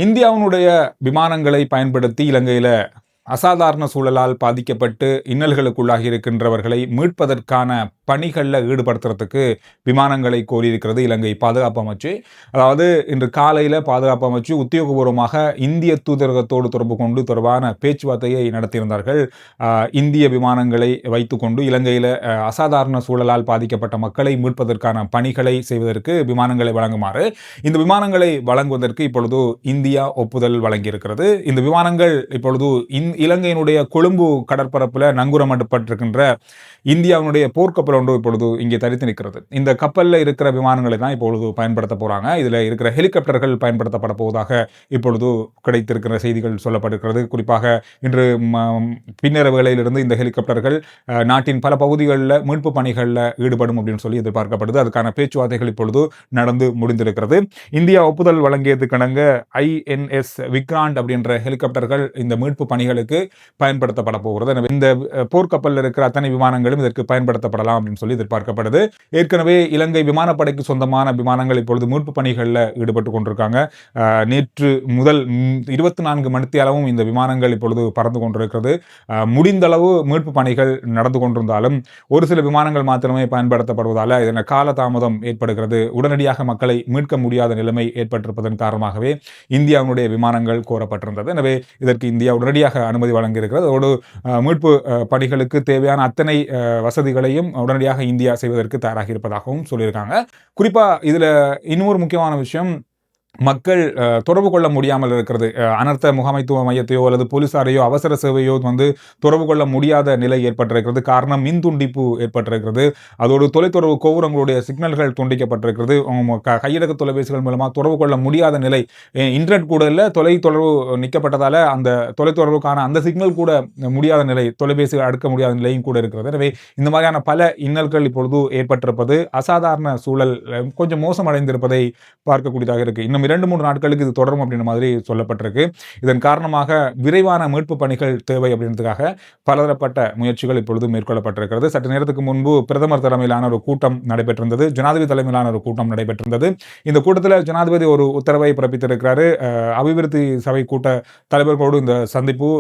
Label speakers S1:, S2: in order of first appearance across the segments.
S1: இந்தியாவினுடைய விமானங்களை பயன்படுத்தி இலங்கையில அசாதாரண சூழலால் பாதிக்கப்பட்டு இன்னல்களுக்குள்ளாகி இருக்கின்றவர்களை மீட்பதற்கான பணிகளில் ஈடுபடுத்துறதுக்கு விமானங்களை கோரியிருக்கிறது இலங்கை பாதுகாப்பு அமைச்சு. அதாவது இன்று காலையில் பாதுகாப்பு அமைச்சு உத்தியோகபூர்வமாக இந்திய தூதரகத்தோடு தொடர்பு கொண்டு தொடர்பான பேச்சுவார்த்தையை நடத்தியிருந்தார்கள். இந்திய விமானங்களை வைத்துக்கொண்டு இலங்கையில் அசாதாரண சூழலால் பாதிக்கப்பட்ட மக்களை மீட்பதற்கான பணிகளை செய்வதற்கு விமானங்களை வழங்குமாறு இந்த விமானங்களை வழங்குவதற்கு இப்பொழுது இந்தியா ஒப்புதல் வழங்கியிருக்கிறது. இந்த விமானங்கள் இப்பொழுது இலங்கையினுடைய கொழும்பு கடற்பரப்பில் நங்கூரமிடப்பட்டிருக்கின்ற இந்தியாவினுடைய போர்க்கப்பல் ஒன்று இப்பொழுது இங்கே தரித்து நிற்கிறது. இந்த கப்பலில் இருக்கிற விமானங்களை தான் இப்பொழுது பயன்படுத்த போறாங்க. இதில் இருக்கிற ஹெலிகாப்டர்கள் பயன்படுத்தப்பட போவதாக இப்பொழுது கிடைத்திருக்கிற செய்திகள் சொல்லப்பட்டிருக்கிறது. குறிப்பாக இன்று பின்னர வேளையிலிருந்து இந்த ஹெலிகாப்டர்கள் நாட்டின் பல பகுதிகளில் மீட்பு பணிகளில் ஈடுபடும் அப்படின்னு சொல்லி எதிர்பார்க்கப்படுது. அதுக்கான பேச்சுவார்த்தைகள் இப்பொழுது நடந்து முடிந்திருக்கிறது. இந்தியா ஒப்புதல் வழங்கியதுக்கிணங்க INS விக்ராண்ட் அப்படின்ற ஹெலிகாப்டர்கள் இந்த மீட்பு பணிகளுக்கு பயன்படுத்தப்பட போகிறது. இந்த போர்க்கப்பலில் இருக்கிற அத்தனை விமானங்களும் இதற்கு பயன்படுத்தப்படலாம் அப்படின்னு சொல்லி எதிர்பார்க்கப்படுது. ஏற்கனவே இலங்கை விமானப்படைக்கு சொந்தமான விமானங்கள் இப்பொழுது மீட்பு பணிகளில் ஈடுபட்டு கொண்டிருக்காங்க. நேற்று முதல் 24 மணித்தியாலமும் இந்த விமானங்கள் இப்பொழுது பறந்து கொண்டிருக்கிறது. முடிந்த அளவு மீட்பு பணிகள் நடந்து கொண்டிருந்தாலும் ஒரு சில விமானங்கள் மாத்திரமே பயன்படுத்தப்படுவதால் இதன காலதாமதம் ஏற்படுகிறது. உடனடியாக மக்களை மீட்க முடியாத நிலைமை ஏற்பட்டிருப்பதன் காரணமாகவே இந்தியாவுடைய விமானங்கள் கோரப்பட்டிருந்தது. எனவே இதற்கு இந்தியா உடனடியாக அனுமதி வழங்கியிருக்கிறது. அதோடு மீட்பு பணிகளுக்கு தேவையான அத்தனை வசதிகளையும் உடனடியாக இந்தியா செய்வதற்கு தயாராகி இருப்பதாகவும் சொல்லியிருக்காங்க. குறிப்பா இதுல இன்னொரு முக்கியமான விஷயம், மக்கள் தொடர்பு கொள்ள முடியாமல் இருக்கிறது. அனர்த்த முகாமைத்துவ மையத்தையோ அல்லது போலீசாரையோ அவசர சேவையோ தொடர்பு கொள்ள முடியாத நிலை ஏற்பட்டிருக்கிறது. காரணம் மின் துண்டிப்பு ஏற்பட்டிருக்கிறது. அதோடு தொலைத்தொடர்பு கோபுரங்களுடைய சிக்னல்கள் துண்டிக்கப்பட்டிருக்கிறது. கையடக்க தொலைபேசிகள் மூலமாக தொடர்பு கொள்ள முடியாத நிலை, இன்டர்நெட் கூட இல்லை, தொலைத்தொடர்பு நிற்கப்பட்டதால அந்த தொலைத்தொடர்புக்கான அந்த சிக்னல் கூட முடியாத நிலை, தொலைபேசி அடுக்க முடியாத நிலையும் கூட இருக்கிறது. எனவே இந்த மாதிரியான பல இன்னல்கள் இப்பொழுது ஏற்பட்டிருப்பது அசாதாரண சூழல் கொஞ்சம் மோசமடைந்திருப்பதை பார்க்கக்கூடியதாக இருக்கு. இன்னும் 2-3 நாட்களுக்கு இது தொடரும் அப்படின்ற மாதிரி சொல்லப்பட்டிருக்கு. இதன் காரணமாக விரைவான மீட்பு பணிகள் தேவை அப்படின்றதுக்காக பலதரப்பட்ட முயற்சிகள் இப்பொழுது மேற்கொள்ளப்பட்டிருக்கிறது. சற்று நேரத்துக்கு முன்பு பிரதமர் தலைமையிலான ஒரு கூட்டம் நடைபெற்றிருந்தது. ஜனாதிபதி தலைமையிலான ஒரு கூட்டம் நடைபெற்றிருந்தது. இந்த கூட்டத்தில் ஜனாதிபதி ஒரு உத்தரவை பிறப்பித்திருக்கிறாரு. அபிவிருத்தி சபை கூட்ட தலைவர்களோடு இந்த சந்திப்பு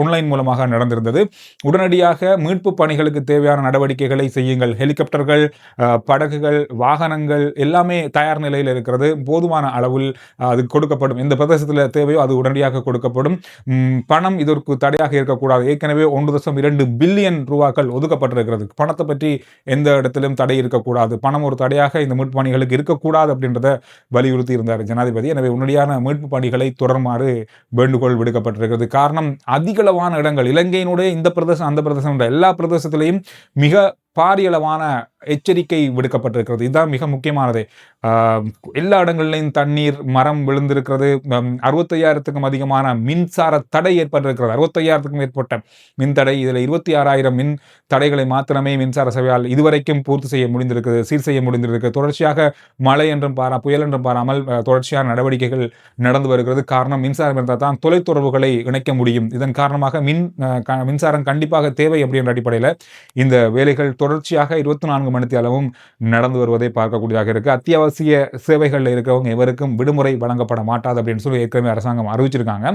S1: ஆன்லைன் மூலமாக நடந்திருந்தது. உடனடியாக மீட்பு பணிகளுக்கு தேவையான நடவடிக்கைகளை செய்யுங்கள், ஹெலிகாப்டர்கள், படகுகள், வாகனங்கள் எல்லாமே தயார் நிலையில் இருக்கிறது, போதுமான அளவில் அது கொடுக்கப்படும், எந்த பிரதேசத்தில் தேவையோ அது உடனடியாக கொடுக்கப்படும். பணம் இதற்கு தடையாக இருக்கக்கூடாது. ஏற்கனவே 1.2 பில்லியன் ரூபாய்கள் ஒதுக்கப்பட்டிருக்கிறது. பணத்தை பற்றி எந்த இடத்திலும் தடை இருக்கக்கூடாது, பணம் ஒரு தடையாக இந்த மீட்பு பணிகளுக்கு இருக்கக்கூடாது அப்படின்றத வலியுறுத்தி இருந்தார் ஜனாதிபதி. எனவே உடனடியான மீட்பு பணிகளை தொடருமாறு வேண்டுகோள் விடுக்கப்பட்டிருக்கிறது. காரணம், அதிகளவான இடங்கள் இலங்கையினுடைய இந்த பிரதேசம் அந்த பிரதேசம் எல்லா பிரதேசத்திலையும் மிக பாரியளவான எச்சரிக்கை விடுக்கப்பட்டிருக்கிறது. இதுதான் மிக முக்கியமானது. எல்லா இடங்களிலும் தண்ணீர், மரம் விழுந்திருக்கிறது. 65,000க்கும் அதிகமான மின்சார தடை ஏற்பட்டிருக்கிறது. 65,000க்கும் மேற்பட்ட மின் தடை. இதில் 26,000 மின் தடைகளை மாத்திரமே மின்சார சபையால் இதுவரைக்கும் பூர்த்தி செய்ய முடிந்திருக்கிறது, சீர் செய்ய முடிந்திருக்கிறது. தொடர்ச்சியாக மழை என்றும் புயல் என்றும் பாராமல் தொடர்ச்சியான நடவடிக்கைகள் நடந்து வருகிறது. காரணம், மின்சாரம் இருந்தால் தான் தொலைத்தொடர்புகளை இணைக்க முடியும். இதன் காரணமாக மின்சாரம் கண்டிப்பாக தேவை அப்படின்ற அடிப்படையில் இந்த வேலைகள் தொடர்ச்சியாக 24 மணித்தியாலமும் நடந்து வருவதை பார்க்கக்கூடியதாக இருக்கு. அத்தியாவசிய சேவைகளில் இருக்கிறவங்க எவருக்கும் விடுமுறை வழங்கப்பட மாட்டாது அப்படின்னு சொல்லி ஏற்கனவே அரசாங்கம் அறிவிச்சிருக்காங்க.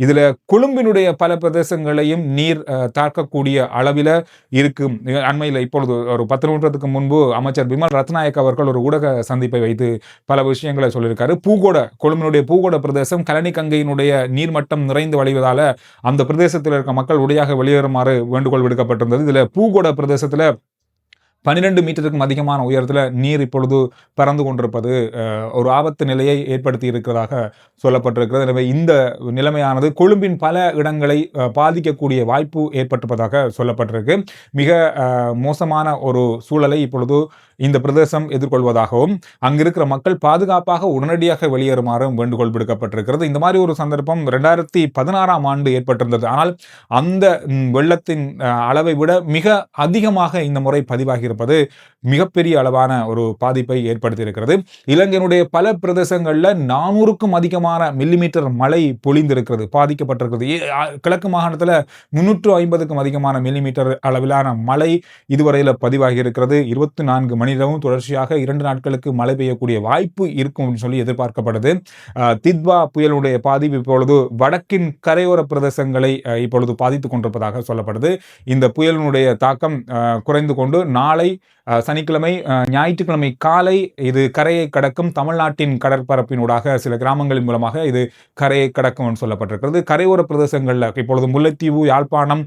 S1: இதுல கொழும்பினுடைய பல பிரதேசங்களையும் நீர் தாக்கக்கூடிய அளவில் இருக்கும். அண்மையில் இப்பொழுது ஒரு 10 நிமிடத்துக்கு முன்பு அமைச்சர் பிமல் ரத்நாயக் அவர்கள் ஒரு ஊடக சந்திப்பை வைத்து பல விஷயங்களை சொல்லியிருக்காரு. கொழும்பினுடைய பூகோட பிரதேசம் கலனி கங்கையினுடைய நீர்மட்டம் நிறைந்து வழிவதால அந்த பிரதேசத்தில் இருக்க மக்கள் உடையாக வெளியேறுமாறு வேண்டுகோள் விடுக்கப்பட்டிருந்தது. இதுல பூகோட பிரதேசத்துல 12 மீட்டருக்கும் அதிகமான உயரத்தில் நீர் இப்பொழுது பறந்து கொண்டிருப்பது ஒரு ஆபத்து நிலையை ஏற்படுத்தி இருக்கிறதாக சொல்லப்பட்டிருக்கிறது. எனவே இந்த நிலைமையானது கொழும்பின் பல இடங்களை பாதிக்கக்கூடிய வாய்ப்பு ஏற்பட்டிருப்பதாக சொல்லப்பட்டிருக்கு. மிக மோசமான ஒரு சூழலை இப்பொழுது இந்த பிரதேசம் எதிர்கொள்வதாகவும் அங்கிருக்கிற மக்கள் பாதுகாப்பாக உடனடியாக வெளியேறுமாறும் வேண்டுகோள் விடுக்கப்பட்டிருக்கிறது. இந்த மாதிரி ஒரு சந்தர்ப்பம் 2016ஆம் ஆண்டு ஏற்பட்டிருந்தது. ஆனால் அந்த வெள்ளத்தின் அளவை விட மிக அதிகமாக இந்த முறை பதிவாகி இருப்பது மிகப்பெரிய அளவான ஒரு பாதிப்பை ஏற்படுத்தி இருக்கிறது. இலங்கையினுடைய பல பிரதேசங்களில் 400க்கும் அதிகமான மில்லிமீட்டர் மழை பொழிந்திருக்கிறது, பாதிக்கப்பட்டிருக்கிறது. கிழக்கு மாகாணத்தில் 350க்கும் அதிகமான மில்லிமீட்டர் அளவிலான மழை இதுவரையில் பதிவாகி இருக்கிறது. 24 மணி நேரமும் தொடர்ச்சியாக 2 நாட்களுக்கு மழை பெய்யக்கூடிய வாய்ப்பு இருக்கும் அப்படின்னு சொல்லி எதிர்பார்க்கப்படுது. தித்வா புயலுடைய பாதிப்பு இப்பொழுது வடக்கின் கரையோர பிரதேசங்களை இப்பொழுது பாதித்துக் கொண்டிருப்பதாக சொல்லப்படுது. இந்த புயலினுடைய தாக்கம் குறைந்து கொண்டு நாளை சனிக்கிழமை ஞாயிற்றுக்கிழமை காலை இது கரையை கடக்கும். தமிழ்நாட்டின் கடற்பரப்பினூடாக சில கிராமங்களின் மூலமாக இது கரையை கடக்கும் சொல்லப்பட்டிருக்கிறது. கரையோர பிரதேசங்களில் இப்பொழுது முல்லைத்தீவு, யாழ்ப்பாணம்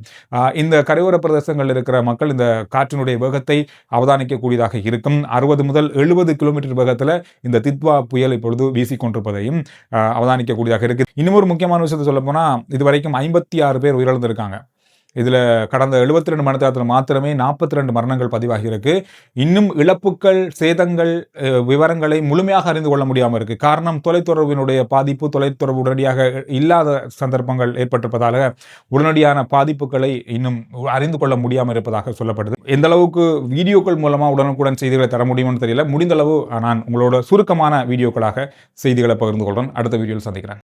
S1: இந்த கரையோர பிரதேசங்களில் இருக்கிற மக்கள் இந்த காற்றினுடைய வேகத்தை அவதானிக்கக்கூடியதாக இருக்கும். 60 முதல் 70 கிலோமீட்டர் வேகத்தில் இந்த தித்வா புயல் இப்பொழுது வீசிக்கொண்டிருப்பதையும் அவதானிக்கக்கூடியதாக இருக்கு. இன்னும் ஒரு முக்கியமான விஷயத்தை சொல்ல போனா, இதுவரைக்கும் 56 பேர் உயிரிழந்திருக்காங்க. இதில் கடந்த 72 மணி நேரத்தில் மாத்திரமே 42 மரணங்கள் பதிவாகி இருக்கு. இன்னும் இழப்புகள், சேதங்கள் விவரங்களை முழுமையாக அறிந்து கொள்ள முடியாமல் இருக்கு. காரணம், தொலைத்தொடர்பினுடைய பாதிப்பு, தொலைத்தொடர்பு உடனடியாக இல்லாத சந்தர்ப்பங்கள் ஏற்பட்டிருப்பதால உடனடியான பாதிப்புகளை இன்னும் அறிந்து கொள்ள முடியாமல் இருப்பதாக சொல்லப்படுது. எந்த அளவுக்கு வீடியோக்கள் மூலமா உடனுக்குடன் செய்திகளை தர முடியும்னு தெரியல. முடிந்த அளவு நான் உங்களோட சுருக்கமான வீடியோக்களாக செய்திகளை பகிர்ந்து கொள்றேன். அடுத்த வீடியோவில் சந்திக்கிறேன்.